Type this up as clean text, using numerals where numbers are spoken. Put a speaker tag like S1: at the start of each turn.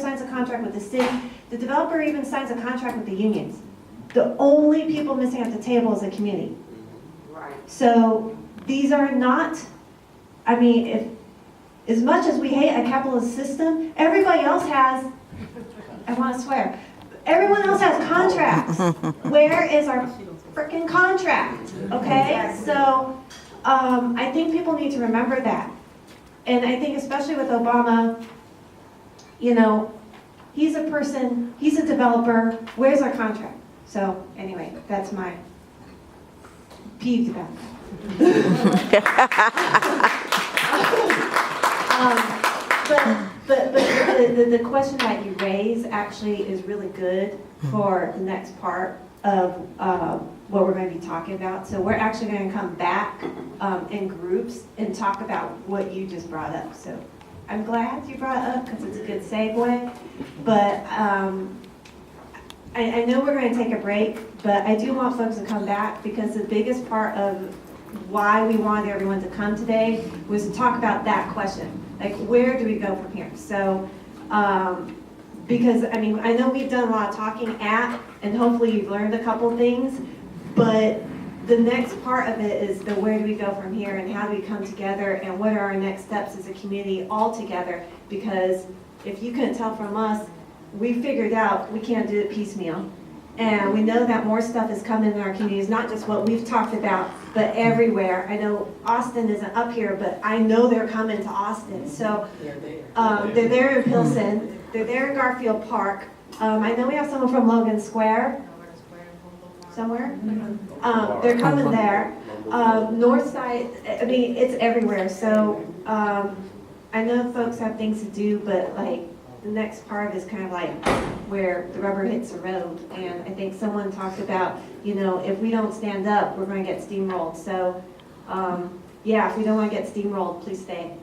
S1: signs a contract with the city. The developer even signs a contract with the unions. The only people missing at the table is the community.
S2: Right.
S1: So these are not, I mean, if, as much as we hate a capitalist system, everybody else has, I want to swear, everyone else has contracts. Where is our freaking contract? Okay, so I think people need to remember that. And I think especially with Obama, you know, he's a person, he's a developer, where's our contract? So anyway, that's my peeve about that. But the question that you raise actually is really good for the next part of what we're going to be talking about. So we're actually going to come back in groups and talk about what you just brought up. So I'm glad you brought it up because it's a good segue. But I know we're going to take a break, but I do want folks to come back because the biggest part of why we wanted everyone to come today was to talk about that question. Like, where do we go from here? So, because, I mean, I know we've done a lot of talking and hopefully you've learned a couple things, but the next part of it is the where do we go from here and how do we come together and what are our next steps as a community all together? Because if you couldn't tell from us, we figured out we can't do it piecemeal. And we know that more stuff is coming in our communities, not just what we've talked about, but everywhere. I know Austin isn't up here, but I know they're coming to Austin. So they're there in Pilsen, they're there in Garfield Park. I know we have someone from Logan Square. Somewhere? They're coming there. North side, I mean, it's everywhere. So I know folks have things to do, but like the next part is kind of like where the rubber hits the road. And I think someone talked about, you know, if we don't stand up, we're going to get steamrolled. So yeah, if we don't want to get steamrolled, please stay.